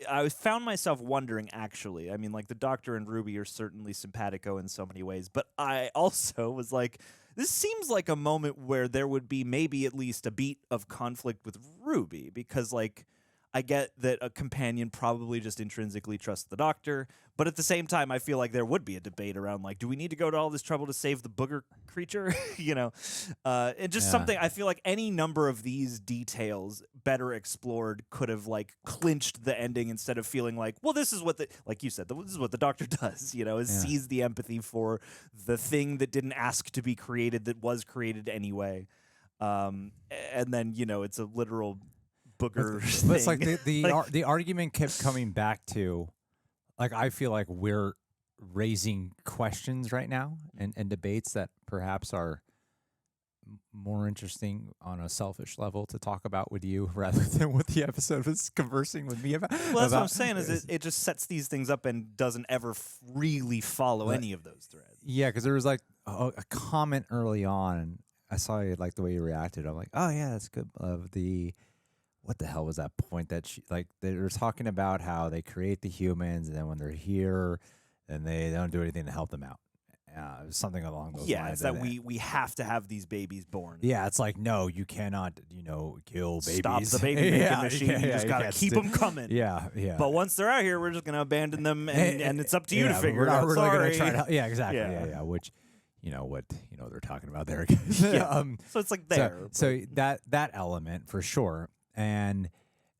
I found myself wondering, actually, I mean, like, the Doctor and Ruby are certainly simpatico in so many ways, but I also was like, this seems like a moment where there would be maybe at least a beat of conflict with Ruby, because, like, I get that a companion probably just intrinsically trusts the Doctor, but at the same time, I feel like there would be a debate around, like, do we need to go to all this trouble to save the booger creature? And just something, I feel like any number of these details better explored could have, like, clinched the ending instead of feeling like, well, this is what like you said, this is what the Doctor does, sees the empathy for the thing that didn't ask to be created that was created anyway. And then, it's a literal booger thing. But it's like the argument kept coming back to, like, I feel like we're raising questions right now and debates that perhaps are more interesting on a selfish level to talk about with you rather than what the episode was conversing with me about. Well, that's what I'm saying, is it just sets these things up and doesn't ever really follow any of those threads. Yeah, because there was like a comment early on. I saw you like the way you reacted. I'm like, oh yeah, that's good. What the hell was that point that they were talking about how they create the humans, and then when they're here, then they don't do anything to help them out. Something along those lines. Yeah, it's that we have to have these babies born. Yeah, it's like, no, you cannot, kill babies. Stop the baby making machine. You just got to keep them coming. Yeah, yeah. But once they're out here, we're just going to abandon them, and it's up to you to figure it out. We're Sorry. Really gonna try to, yeah, exactly. Yeah. Which, what they're talking about there. So it's like there. So that element for sure. And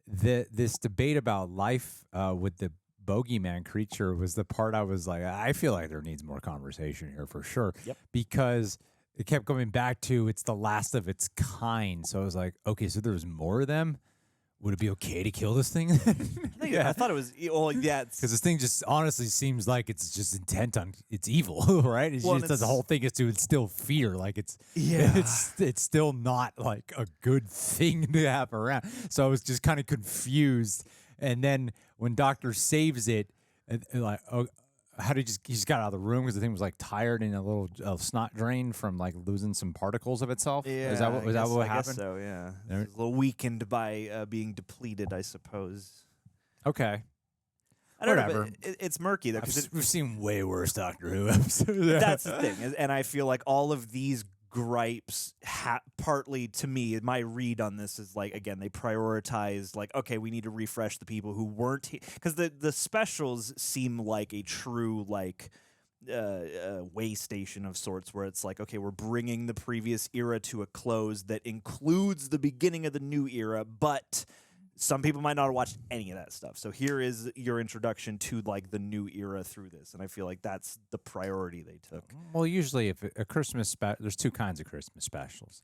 this debate about life with the bogeyman creature was the part I was like, I feel like there needs more conversation here for sure. Yep. Because it kept going back to it's the last of its kind. So I was like, okay, so there's more of them. would it be okay to kill this thing? I thought it was. Well, yeah, because this thing just honestly seems like it's just intent on it's evil, right? It's Well, just the whole thing is to instill fear, like it's still not like a good thing to have around. So I was just kind of confused, and then when Doctor saves it, and like, oh, how did he just got out of the room because the thing was like tired and a little snot drained from like losing some particles of itself. Yeah, was that what I happened? guess so, yeah. It was a little weakened by being depleted, I suppose. Okay. I don't Whatever. know, but it's murky though. We've seen way worse Doctor Who episodes. That's the thing, and I feel like all of these gripes, partly to me, my read on this is like, again, they prioritize like, okay, we need to refresh the people who weren't, because the specials seem like a true like way station of sorts, where it's like, okay, we're bringing the previous era to a close that includes the beginning of the new era, but some people might not have watched any of that stuff. So here is your introduction to like the new era through this, and I feel like that's the priority they took. Well, usually if a Christmas there's two kinds of Christmas specials.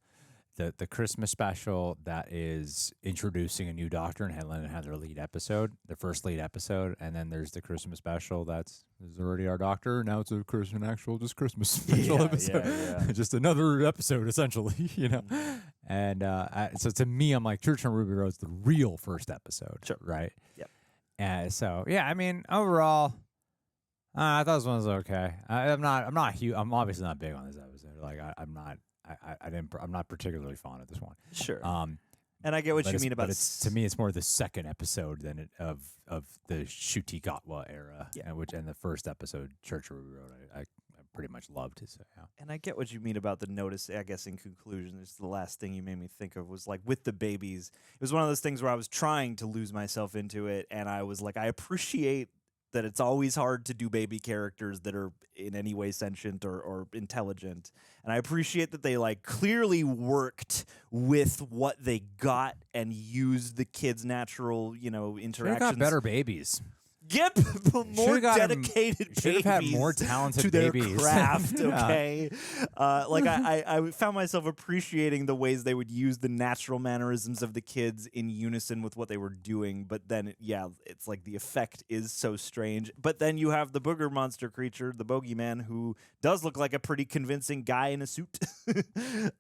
The Christmas special that is introducing a new Doctor and had their lead episode, the first lead episode, and then there's the Christmas special that's already our Doctor. Now it's a Christmas special episode. Yeah. Just another episode, essentially, you know. And so to me, I'm like, Church on Ruby Road's the real first episode, right? Yep. And so yeah, I mean, overall, I thought this one was okay. I'm obviously not big on this episode. Like I'm not particularly fond of this one. Sure. And I get what you mean about to me, it's more the second episode than of the Ncuti Gatwa era, and the first episode, Church of Ruby Road, I pretty much loved it. So yeah. And I get what you mean about the notice. I guess in conclusion, it's the last thing you made me think of was like with the babies. It was one of those things where I was trying to lose myself into it, and I was like, I appreciate that it's always hard to do baby characters that are in any way sentient or intelligent. And I appreciate that they like clearly worked with what they got and used the kids' natural, interactions. Should've got better babies. Get more dedicated babies. Should have had more talented to their babies. craft, okay? I found myself appreciating the ways they would use the natural mannerisms of the kids in unison with what they were doing. But then, it's like the effect is so strange. But then you have the booger monster creature, the bogeyman, who does look like a pretty convincing guy in a suit.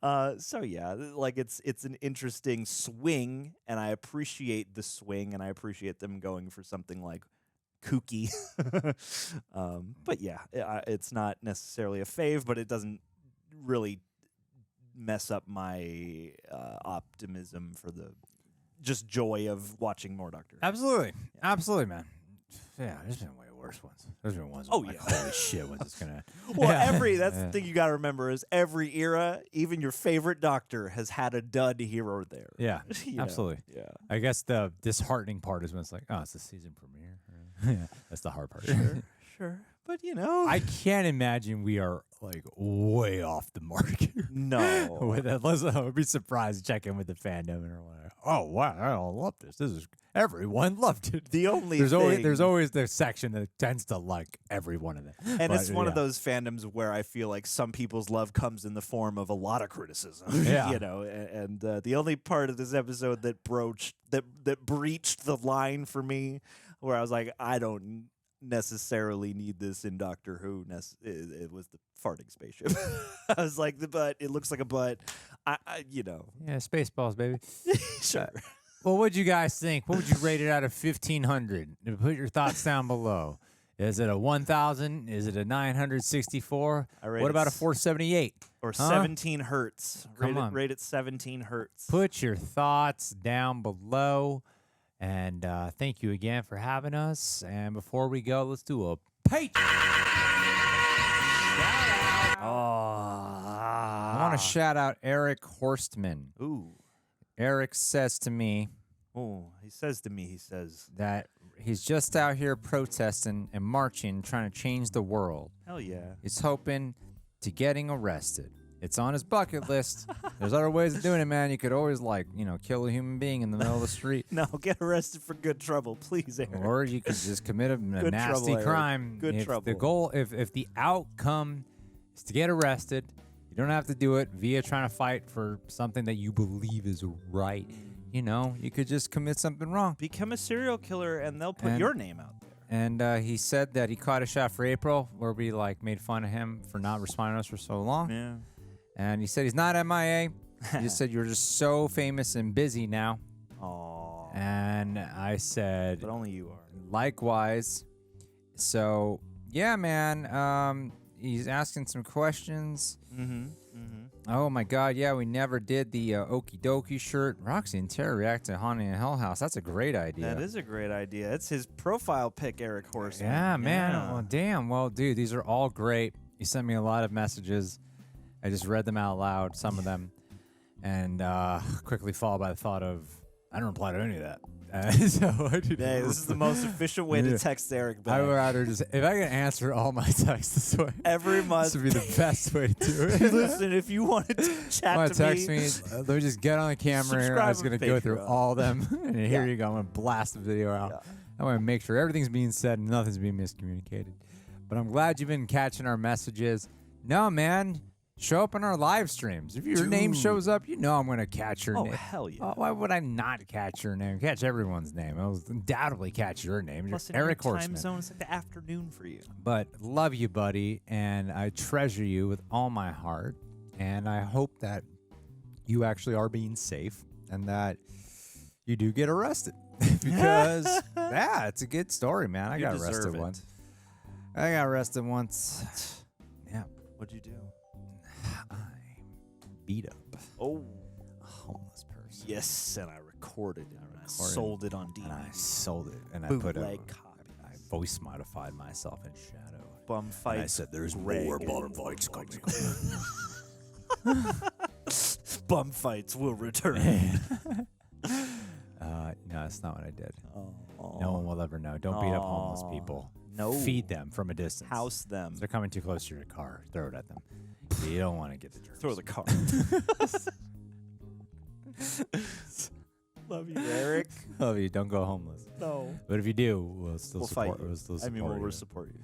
It's an interesting swing, and I appreciate the swing, and I appreciate them going for something like kooky. But yeah, it's not necessarily a fave, but it doesn't really mess up my optimism for the just joy of watching more Doctor Who. Absolutely, man. Yeah, there's been way worse ones. There's been ones. Holy shit, when's this gonna? Well, that's the thing you got to remember is every era, even your favorite Doctor has had a dud here or there. Yeah, absolutely. Yeah, I guess the disheartening part is when it's like, oh, it's the season premiere. Yeah, that's the hard part. Sure. But I can't imagine we are like way off the mark. No. With it. I would be surprised to check in with the fandom and whatever. Oh wow, I love this. This is everyone loved it. There's always the section that tends to like every one of them. And it's one of those fandoms where I feel like some people's love comes in the form of a lot of criticism. Yeah. And the only part of this episode that breached the line for me, where I was like, I don't necessarily need this in Doctor Who. It was the farting spaceship. I was like, the butt. It looks like a butt. Yeah, Spaceballs, baby. Sure. Well, what'd you guys think? What would you rate it out of 1,500? Put your thoughts down below. Is it a 1,000? Is it a 964? What about a 478? Or 17 hertz. Rate it 17 hertz. Put your thoughts down below. And thank you again for having us. And before we go, let's do a Patreon. I want to shout out Eric Horstman. Ooh. Eric says to me. He says that he's just out here protesting and marching, trying to change the world. Hell yeah. He's hoping to getting arrested. It's on his bucket list. There's other ways of doing it, man. You could always, kill a human being in the middle of the street. No, get arrested for good trouble, please, Eric. Or you could just commit a nasty crime. Good trouble. The goal, if the outcome is to get arrested, you don't have to do it via trying to fight for something that you believe is right. you know, you could just commit something wrong. Become a serial killer, and they'll put your name out there. And he said that he caught a shot for April, where we like made fun of him for not responding to us for so long. Yeah. And he said he's not MIA. He just said you're just so famous and busy now. Aww. And I said, but only you are. Likewise. So yeah, man. He's asking some questions. Oh my God, yeah, we never did the Okie Dokie shirt. Roxy and Terry react to Haunting in Hell House. That's a great idea. That is a great idea. It's his profile pic, Eric Horseman. Yeah, man. Well, damn. Well, dude, these are all great. You sent me a lot of messages. I just read them out loud, some of them, and quickly followed by the thought of, I don't reply to any of that. So I did. Hey, this is the most efficient way to text Eric back. I would rather just, if I can answer all my texts this way, every month, this would be the best way to do it. Listen, if you wanted to chat to text me, let me just get on the camera here. I was going to go through all of them. And here you go. I'm going to blast the video out. Yeah. I want to make sure everything's being said and nothing's being miscommunicated. But I'm glad you've been catching our messages. No, man. Show up in our live streams. If your name shows up, you know I'm going to catch your name. Oh, hell yeah. Why would I not catch your name? Catch everyone's name. I will undoubtedly catch your name. Plus, You're Eric in your Horseman. time zone, it's like the afternoon for you. But love you, buddy, and I treasure you with all my heart. And I hope that you actually are being safe and that you do get arrested. Because, yeah, it's a good story, man. I got arrested once. I got arrested once. Yeah. What'd you do? Beat up a homeless person. Yes, and I recorded it. And I sold it on DVD. And I sold it. And I Bootleg copy. I voice modified myself in shadow. Bum fight. And I said, there's more bum fights coming. Bum fights will return. No, that's not what I did. No one will ever know. Don't beat up homeless people. No. Feed them from a distance. House them. If they're coming too close to your car. Throw it at them. You don't want to get the germs. Throw the car. Love you, Eric. Love you. Don't go homeless. No. But if you do, we'll still We'll support. fight you. We'll still I mean, support we'll you. support you.